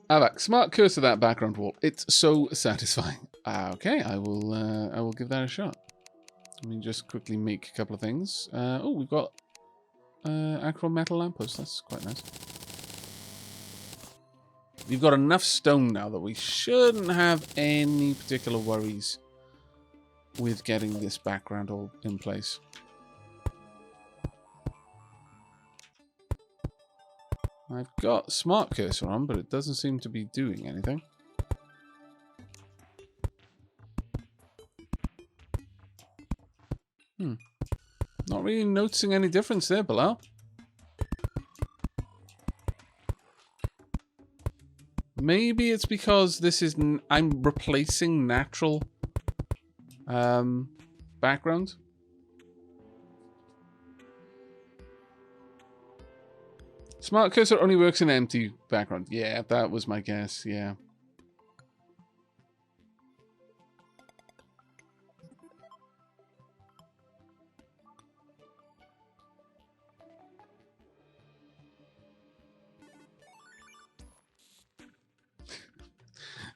Aavak, smart cursor that background wall. It's so satisfying. Okay, I will give that a shot. Let me just quickly make a couple of things. Oh, we've got acro metal lamppost. That's quite nice. We've got enough stone now that we shouldn't have any particular worries with getting this background all in place. I've got smart cursor on, but it doesn't seem to be doing anything. Not really noticing any difference there, Bilal. Maybe it's because this is... I'm replacing natural background. Smart cursor only works in empty background. Yeah, that was my guess, yeah.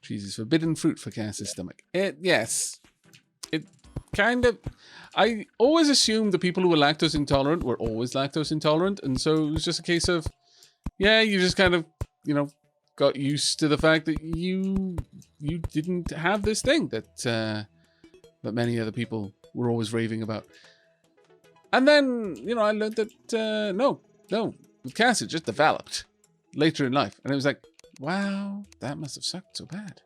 Jesus, forbidden fruit for Cass's stomach. Yes. It kind of... I always assumed the people who were lactose intolerant were always lactose intolerant, and so it was just a case of, yeah, you just kind of, you know, got used to the fact that you didn't have this thing that that many other people were always raving about. And then, you know, I learned that, no, with Cass, it just developed later in life. And it was like, wow, that must have sucked so bad.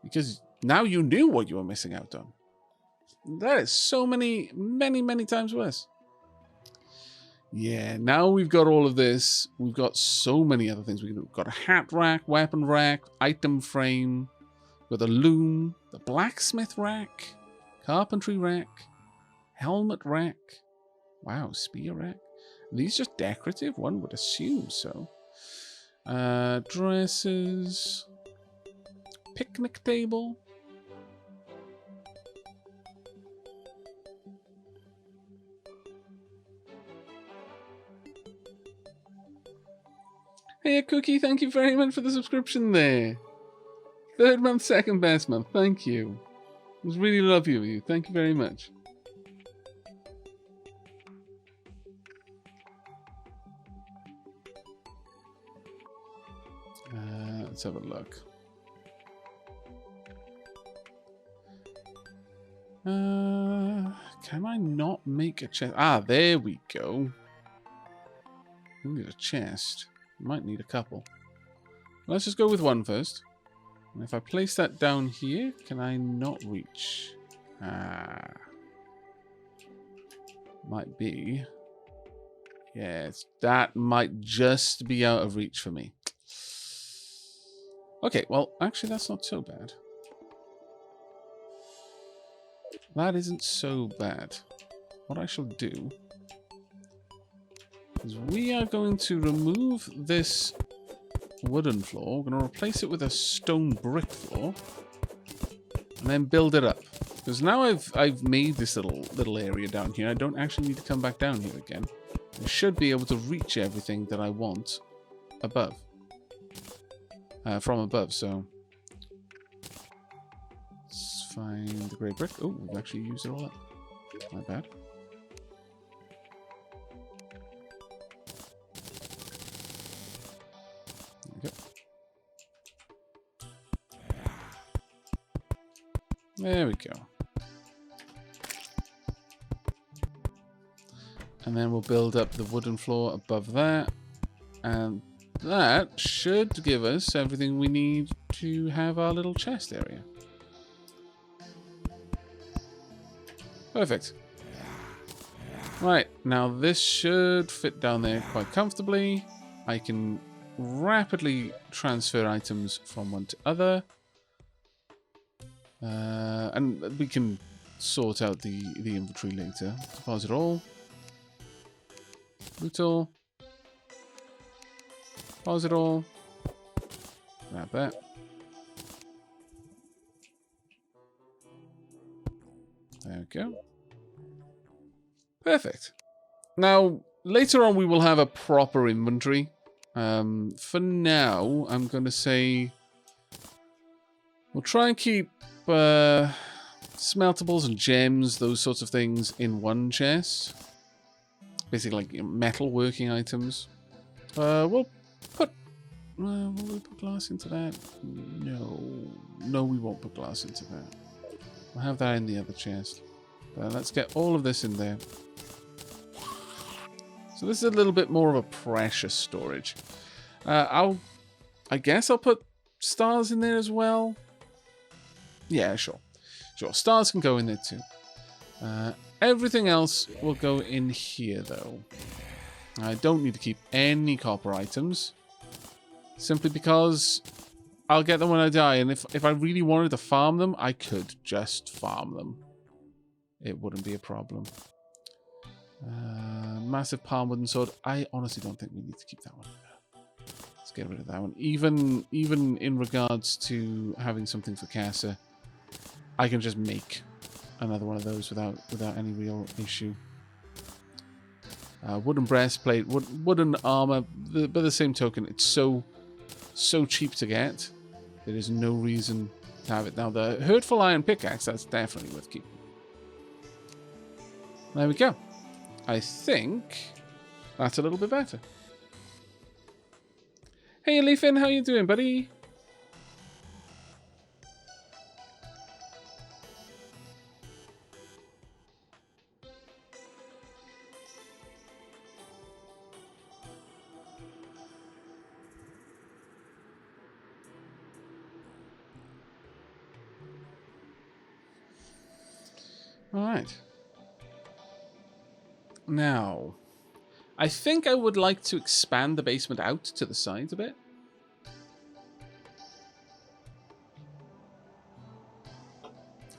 Because now you knew what you were missing out on. That is so many times worse. Yeah, now we've got all of this. We've got so many other things. We've got a hat rack, weapon rack, item frame. We've got the loom, the blacksmith rack, carpentry rack, helmet rack. Wow, spear rack. Are these just decorative? One would assume so. Dresses. Picnic table. Hey, Cookie, thank you very much for the subscription there. Third month, second best month. Thank you. It was really lovely of you. Thank you very much. Let's have a look. Can I not make a chest? Ah, there we go. We need a chest. Might need a couple. Let's just go with one first. And if I place that down here, can I not reach? Ah. Might be. Yes, that might just be out of reach for me. Okay, well, actually, that's not so bad. That isn't so bad. What I shall do is we are going to remove this wooden floor. We're going to replace it with a stone brick floor, and then build it up. Because now I've made this little area down here. I don't actually need to come back down here again. I should be able to reach everything that I want above. From above, so let's find the grey brick. Oh, we've actually used it all up. Not bad. There we go. And then we'll build up the wooden floor above that. And that should give us everything we need to have our little chest area. Perfect. Right, now this should fit down there quite comfortably. I can rapidly transfer items from one to other. And we can sort out the inventory later. Deposit all. Brutal. Deposit all. Grab that. There we go. Perfect. Now, later on we will have a proper inventory. For now, I'm going to say We'll try and keep smeltables and gems, those sorts of things, in one chest. Basically, like metal working items. Will we put glass into that? No, we won't put glass into that. We'll have that in the other chest. But let's get all of this in there. So this is a little bit more of a precious storage. I guess I'll put stars in there as well. Yeah, sure. Sure, stars can go in there too. Everything else will go in here, though. I don't need to keep any copper items. Simply because I'll get them when I die. And if I really wanted to farm them, I could just farm them. It wouldn't be a problem. Massive palm wooden sword. I honestly don't think we need to keep that one. Let's get rid of that one. Even in regards to having something for Casa, I can just make another one of those without any real issue. Wooden breastplate, wooden armor. By the same token, it's so cheap to get. There is no reason to have it. Now, the hurtful iron pickaxe, that's definitely worth keeping. There we go. I think that's a little bit better. Hey, Leafin, how you doing, buddy? All right. Now, I think I would like to expand the basement out to the sides a bit.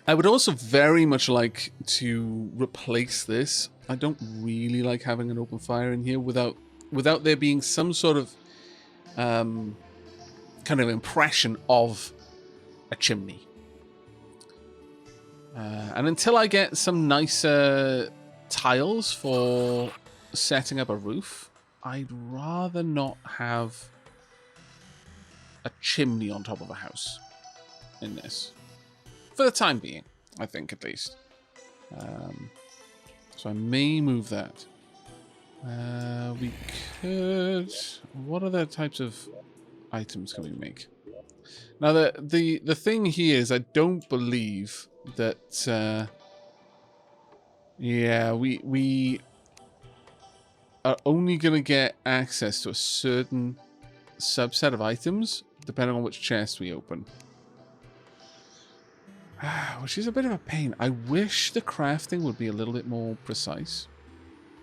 I would also very much like to replace this. I don't really like having an open fire in here without there being some sort of kind of impression of a chimney. And until I get some nicer tiles for setting up a roof, I'd rather not have a chimney on top of a house in this. For the time being, I think, at least. So I may move that. We could... What other types of items can we make? Now, the thing here is I don't believe that... yeah, we are only going to get access to a certain subset of items, depending on which chest we open. Which is a bit of a pain. I wish the crafting would be a little bit more precise.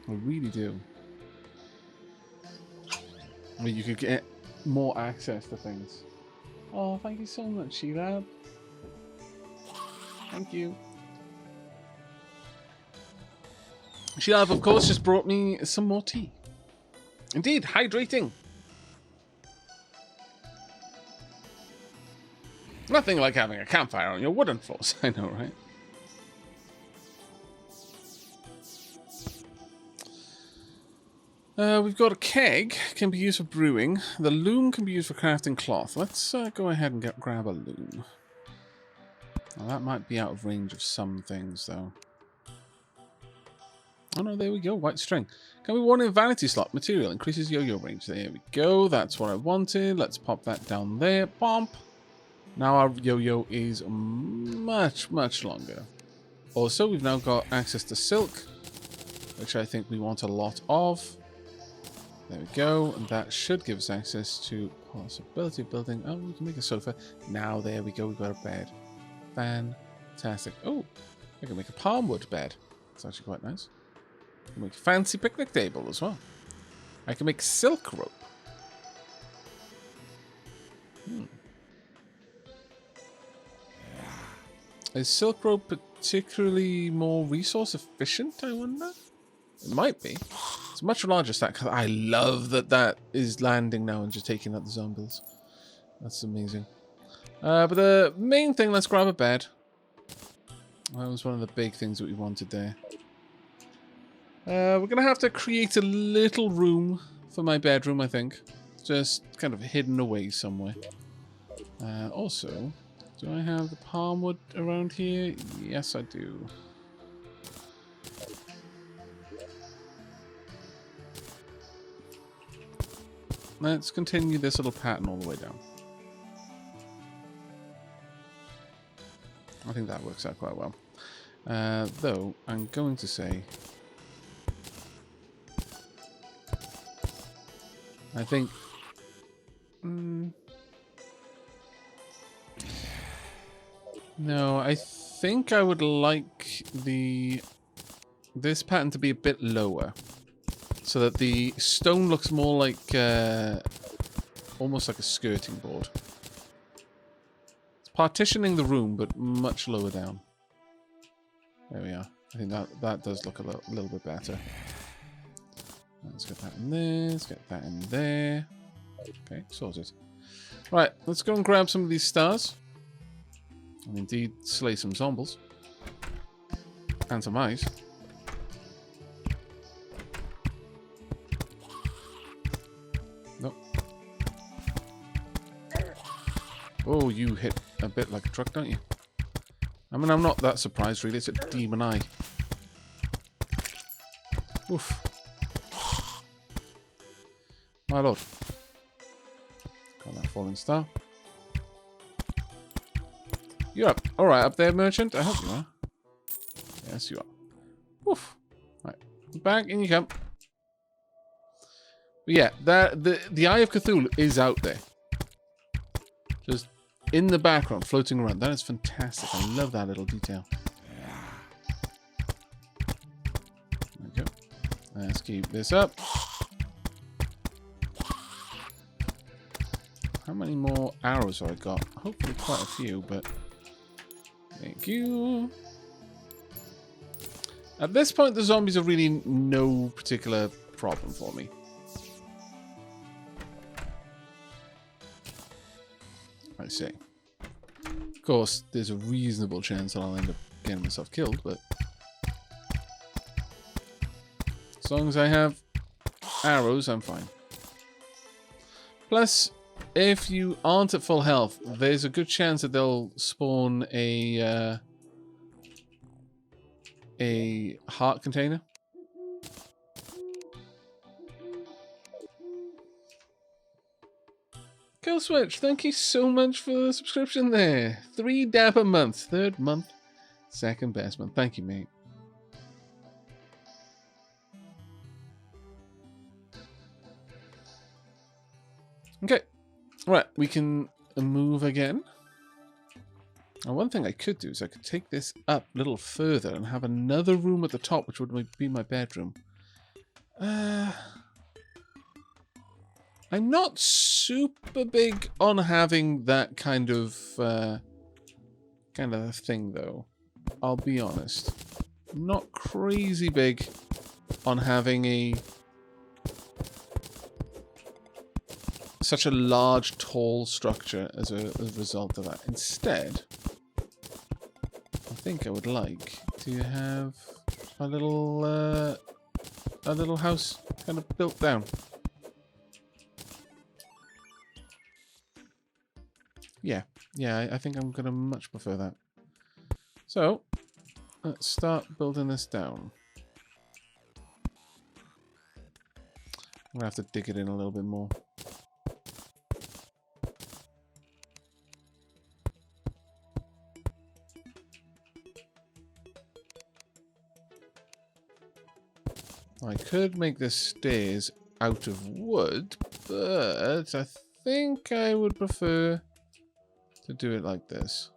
I really do. I mean, you could get more access to things. Oh, thank you so much, Sheila. Thank you. Sheila, of course, just brought me some more tea. Indeed, hydrating. Nothing like having a campfire on your wooden floors. I know, right? We've got a keg, can be used for brewing. The loom can be used for crafting cloth. Let's go ahead and grab a loom. Well, that might be out of range of some things, though. Oh no, there we go, white string. Can be worn in vanity slot. Material increases yo-yo range. There we go, that's what I wanted. Let's pop that down there. Pomp. Now our yo-yo is much, much longer. Also, we've now got access to silk, which I think we want a lot of. There we go, and that should give us access to possibility of building. Oh, we can make a sofa. Now there we go, we've got a bed. Fantastic. Oh, I can make a palm wood bed. It's actually quite nice. I can make a fancy picnic table as well. I can make silk rope. Is silk rope particularly more resource efficient, I wonder? It might be. It's a much larger stack. I love that that is landing now and just taking out the zombies. That's amazing. But the main thing, let's grab a bed. That was one of the big things that we wanted there. We're going to have to create a little room for my bedroom, I think. Just kind of hidden away somewhere. Also, Do I have the palm wood around here? Yes, I do. Let's continue this little pattern all the way down. I think that works out quite well. Though, I'm going to say... I think... no, I think I would like this pattern to be a bit lower. So that the stone looks more like... almost like a skirting board. It's partitioning the room, but much lower down. There we are. I think that does look a little bit better. Let's get that in there. Let's get that in there. Okay, sorted. Right, let's go and grab some of these stars. And indeed slay some zombies. And some mice. Nope. Oh, you hit a bit like a truck, don't you? I mean, I'm not that surprised, really. It's a demon eye. Oof. My lord. Got that falling star. You're up. Alright, up there, merchant. I hope you are. Yes, you are. Oof. Right. Back in you come. But yeah, the Eye of Cthulhu is out there. Just in the background, floating around. That is fantastic. I love that little detail. There we go. Let's keep this up. How many more arrows have I got? Hopefully quite a few, but... Thank you. At this point, the zombies are really no particular problem for me. I see. Of course, there's a reasonable chance that I'll end up getting myself killed, but... as long as I have arrows, I'm fine. Plus, if you aren't at full health, there's a good chance that they'll spawn a heart container. Kill Switch, thank you so much for the subscription there. 3 dap a month. 3rd month. 2nd best month. Thank you, mate. Okay. Right, we can move again. Now, one thing I could do is I could take this up a little further and have another room at the top, which would be my bedroom. I'm not super big on having that kind of thing, though. I'll be honest. I'm not crazy big on having such a large, tall structure as a result of that. Instead, I think I would like to have a little house kind of built down. Yeah, I think I'm going to much prefer that. So, let's start building this down. I'm going to have to dig it in a little bit more. I could make the stairs out of wood, but I think I would prefer to do it like this.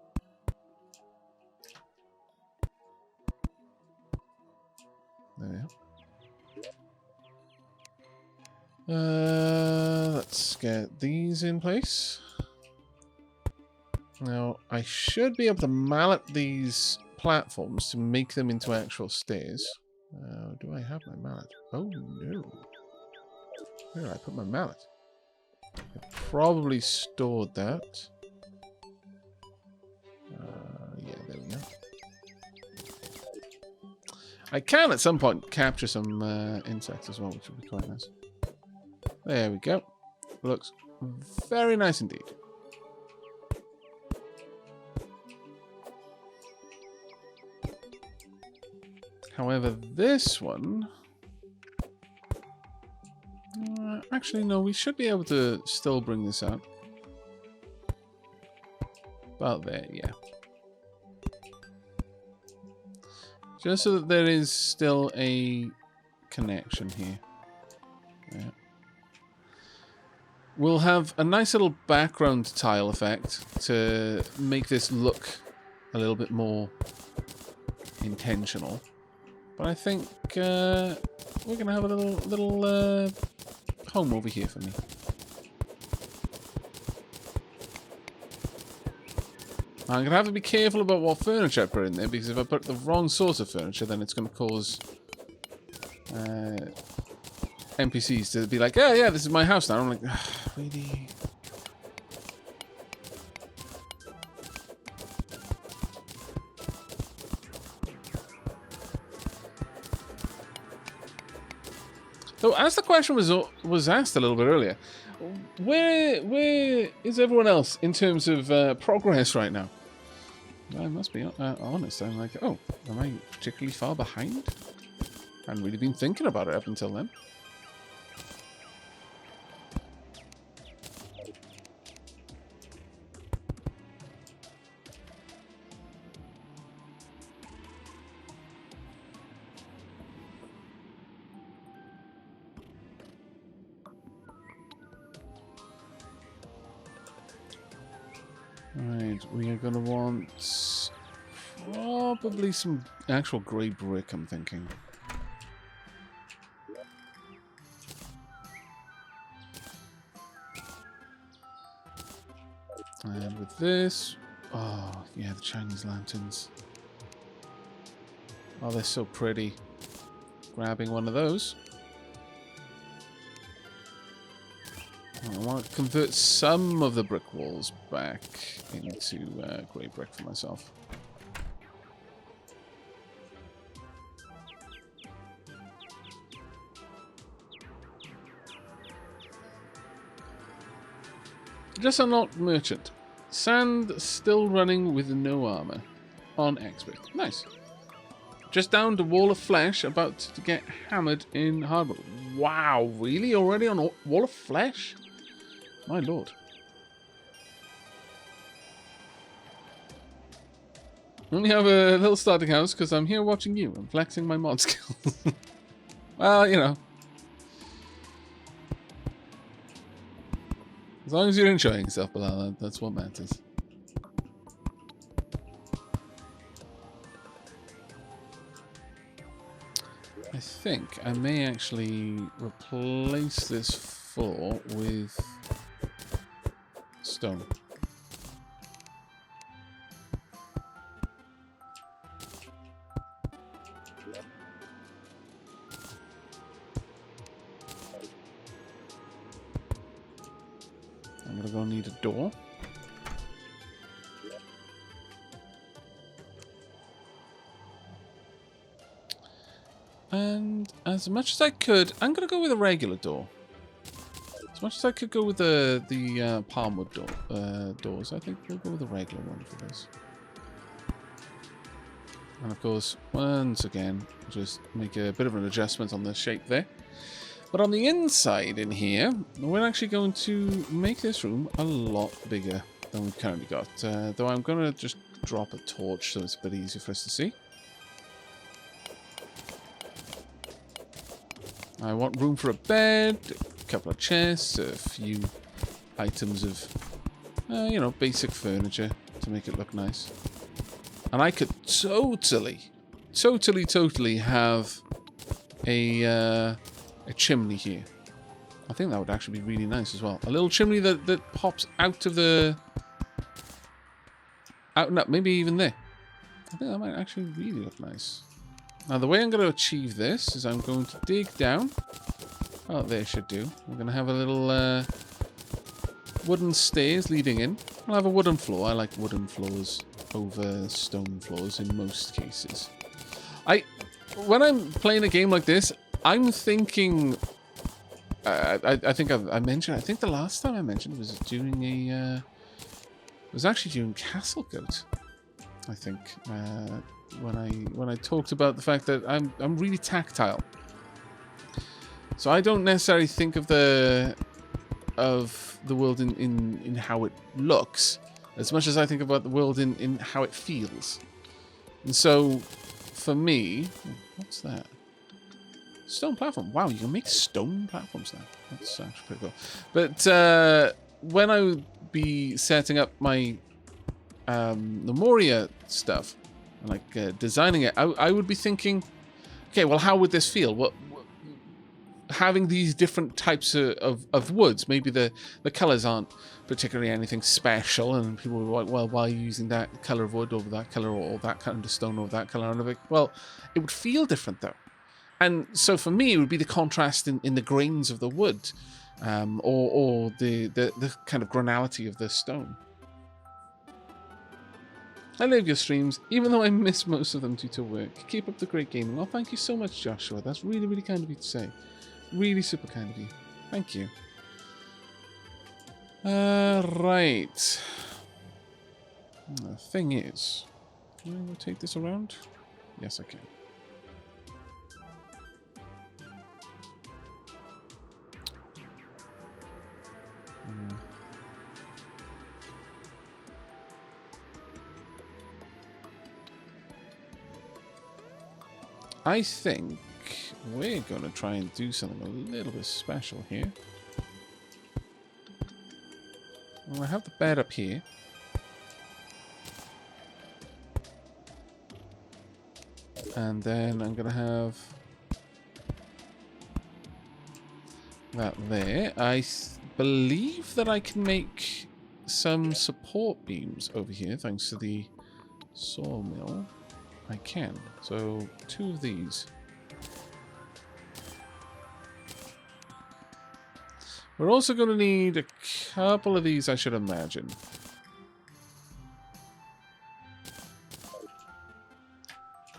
There we are. Let's get these in place. Now, I should be able to mallet these platforms to make them into actual stairs. Do I have my mallet? Oh, no. Where did I put my mallet? I probably stored that. Yeah, there we go. I can, at some point, capture some insects as well, which would be quite nice. There we go. Looks very nice indeed. However, this one... actually, no, we should be able to still bring this out. About there, yeah. Just so that there is still a connection here. Yeah. We'll have a nice little background tile effect to make this look a little bit more intentional. But I think we're going to have a little home over here for me. I'm going to have to be careful about what furniture I put in there, because if I put the wrong sort of furniture, then it's going to cause NPCs to be like, oh yeah, this is my house now. I'm like, really? So as the question was asked a little bit earlier, where is everyone else in terms of progress right now? I must be honest. I'm like, oh, am I particularly far behind? I hadn't really been thinking about it up until then. Right, we are going to want probably some actual grey brick, I'm thinking. And with this, oh yeah, the Chinese lanterns. Oh, they're so pretty. Grabbing one of those. I want to convert some of the brick walls back into grey brick for myself. Just unlocked merchant. Sand still running with no armor. On expert. Nice. Just downed a wall of flesh, about to get hammered in hardwood. Wow, really? Already on a wall of flesh? My lord. Only have a little starting house because I'm here watching you and flexing my mod skills. Well, you know. As long as you're enjoying yourself, Bilal, that's what matters. I think I may actually replace this floor with stone. I'm gonna go need a door. And as much as I could, I'm gonna go with a regular door. As much as I could go with the palmwood doors, I think we'll go with a regular one for this. And of course, once again, just make a bit of an adjustment on the shape there. But on the inside in here, we're actually going to make this room a lot bigger than we've currently got. Though I'm going to just drop a torch so it's a bit easier for us to see. I want room for a bed, a couple of chests, a few items of, you know, basic furniture to make it look nice. And I could totally have a chimney here. I think that would actually be really nice as well. A little chimney that pops out of the... out and up, maybe even there. I think that might actually really look nice. Now, the way I'm going to achieve this is I'm going to dig down. Oh, there should do. We're going to have a little wooden stairs leading in. I'll have a wooden floor. I like wooden floors over stone floors in most cases. When I'm playing a game like this, I'm thinking... I think I mentioned... I think the last time I mentioned was doing a... it was actually doing Castle Goat, I think. when I talked about the fact that I'm really tactile. So I don't necessarily think of the world in how it looks as much as I think about the world in how it feels. And so for me, what's that? Stone platform. Wow, you can make stone platforms now. That's actually pretty cool. But when I would be setting up my the Moria stuff, like designing it, I would be thinking, okay, well, how would this feel? What having these different types of woods, maybe the colors aren't particularly anything special, and people were like, well, why are you using that color of wood over that color, or that kind of stone over that color? And I'm like, well, it would feel different though. And so for me, it would be the contrast in the grains of the wood, or the kind of granality of the stone. I love your streams, even though I miss most of them due to work. Keep up the great gaming. Well, thank you so much, Joshua. That's really, really kind of you to say. Really super kind of you. Thank you. Right. The thing is, can I rotate this around? Yes, I can. I think we're going to try and do something a little bit special here. I'm going to have the bed up here. And then I'm going to have that there. I believe that I can make some support beams over here thanks to the sawmill. I can. So 2 of these. We're also going to need a couple of these, I should imagine.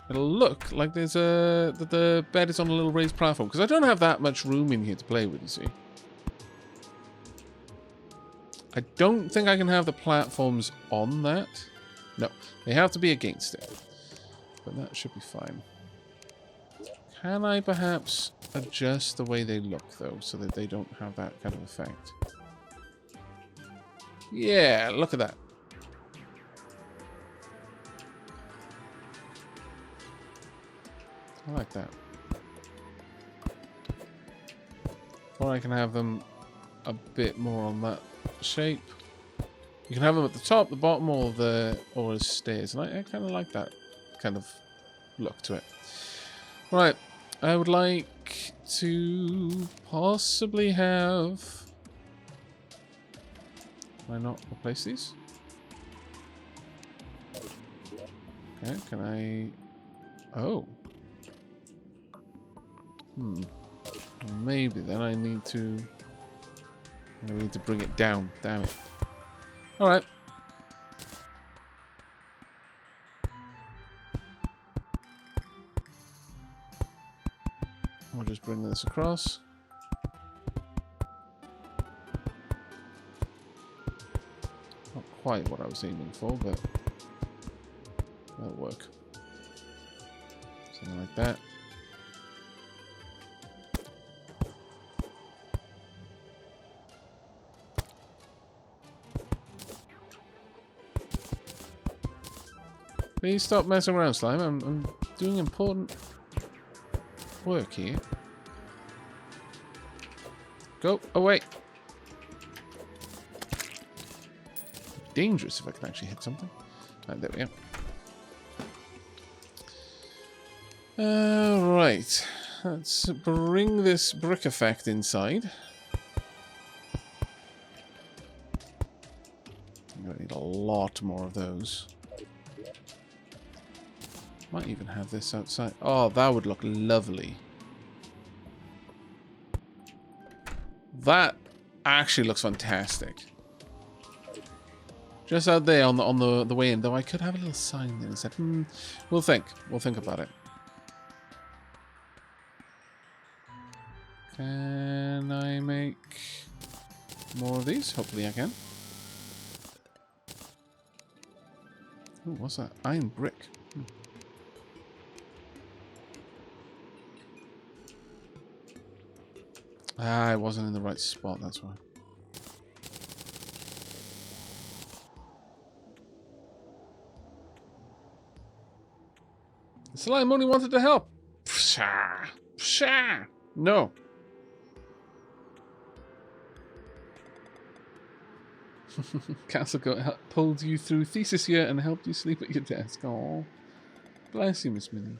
It'll look like there's the bed is on a little raised platform, because I don't have that much room in here to play with, you see. I don't think I can have the platforms on that. No, they have to be against it. But that should be fine. Can I perhaps adjust the way they look, though, so that they don't have that kind of effect? Yeah, look at that. I like that. Or I can have them a bit more on that shape. You can have them at the top, the bottom, or as stairs. And I kind of like that kind of look to it. Right, I would like to possibly have... Can I not replace these? Okay, can I... Oh. Maybe then I need to bring it down. Damn it. Alright. I'll just bring this across. Not quite what I was aiming for, but that'll work. Something like that. Please stop messing around, slime. I'm doing important work here. Go away. Dangerous if I can actually hit something. Right, there we go. Right. Let's bring this brick effect inside. I'm going to need a lot more of those. Might even have this outside. Oh, that would look lovely. That actually looks fantastic. Just out there on the way in, though I could have a little sign there and said, we'll think about it. Can I make more of these? Hopefully I can. Ooh, what's that? Iron brick. Ah, I wasn't in the right spot, that's why. The slime only wanted to help. Psha! Psha! No. Castle Goat pulled you through thesis year and helped you sleep at your desk. Oh, bless you, Miss Minnie.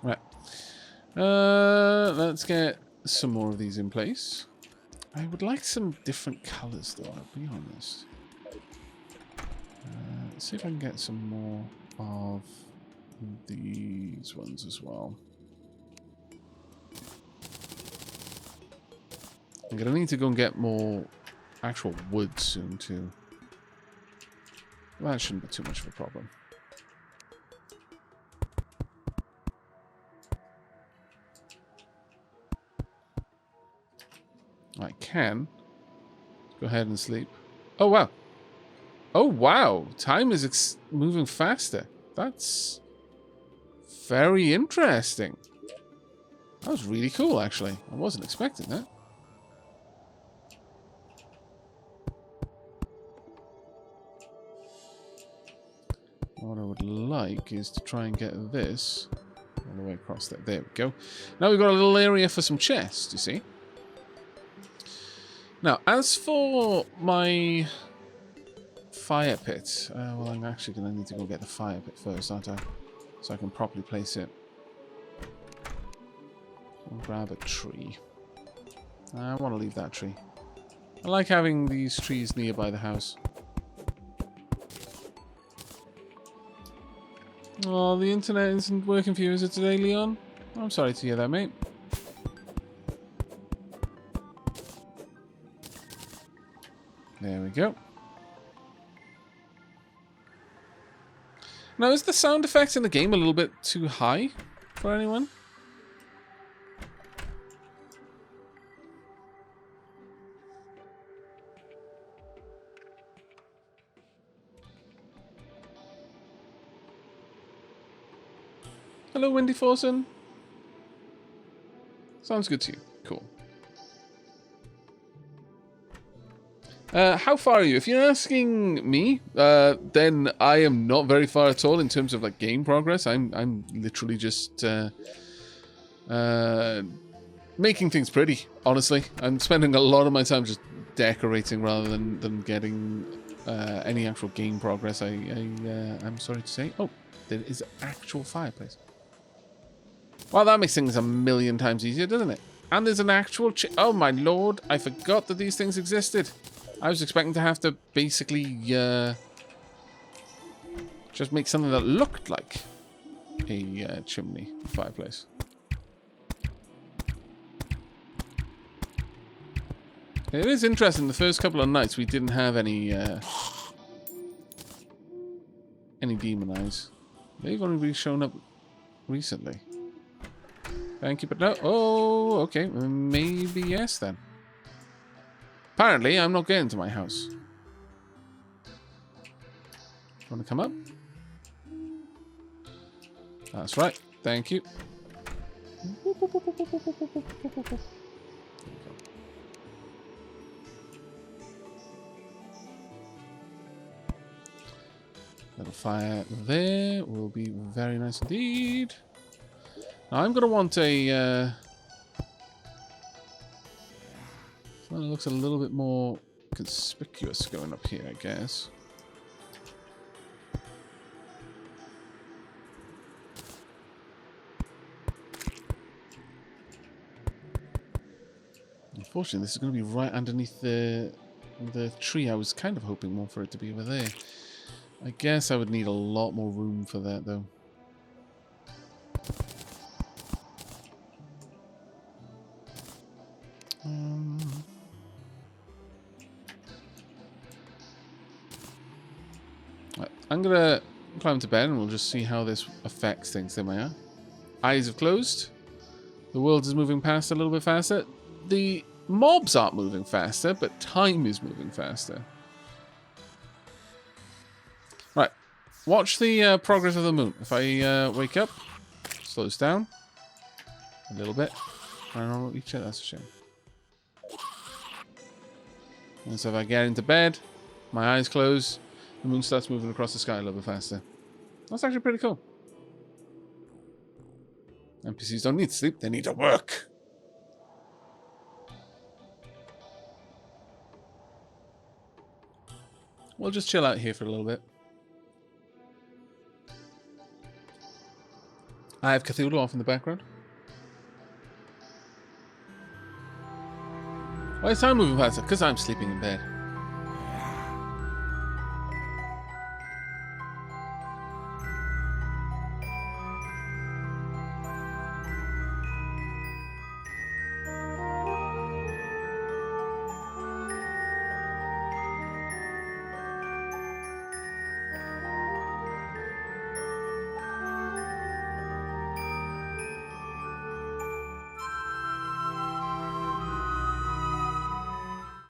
Right. Let's get some more of these in place. I would like some different colours, though, I'll be honest. Let's see if I can get some more of these ones as well. I'm going to need to go and get more actual wood soon, too. Well, that shouldn't be too much of a problem. I can go ahead and sleep. Oh, wow. Oh, wow. Time is moving faster. That's very interesting. That was really cool, actually. I wasn't expecting that. What I would like is to try and get this all the way across there. There we go. Now we've got a little area for some chests, you see. Now, as for my fire pit, well, I'm actually going to need to go get the fire pit first, aren't I? So I can properly place it. I'll grab a tree. I want to leave that tree. I like having these trees nearby the house. Oh, the internet isn't working for you, is it today, Leon? I'm sorry to hear that, mate. There we go. Now, is the sound effects in the game a little bit too high for anyone? Hello, Windy Forsen. Sounds good to you. Cool. How far are you? If you're asking me, then I am not very far at all in terms of like game progress. I'm literally just making things pretty. Honestly, I'm spending a lot of my time just decorating rather than getting any actual game progress. I'm sorry to say. Oh, there is an actual fireplace. Well, that makes things a million times easier, doesn't it? And there's an actual oh my lord, I forgot that these things existed. I was expecting to have to basically just make something that looked like a chimney fireplace. It is interesting, the first couple of nights we didn't have any demon eyes. They've only really shown up recently. Thank you, but no. Oh, okay. Maybe yes, then. Apparently, I'm not getting to my house. Want to come up? That's right. Thank you. Little fire there will be very nice indeed. Now I'm going to want a one that looks a little bit more conspicuous going up here, I guess. Unfortunately, this is going to be right underneath the tree. I was kind of hoping more for it to be over there. I guess I would need a lot more room for that, though. Right, I'm going to climb to bed and we'll just see how this affects things. There we are. Eyes have closed. The world is moving past a little bit faster. The mobs aren't moving faster, but time is moving faster. watch the progress of the moon. If I wake up, slows down a little bit. I don't know, each other. That's a shame. And so if I get into bed, my eyes close, the moon starts moving across the sky a little bit faster. That's actually pretty cool. NPCs don't need sleep, they need to work. We'll just chill out here for a little bit. I have Cthulhu off in the background. Why is time moving faster? Because I'm sleeping in bed.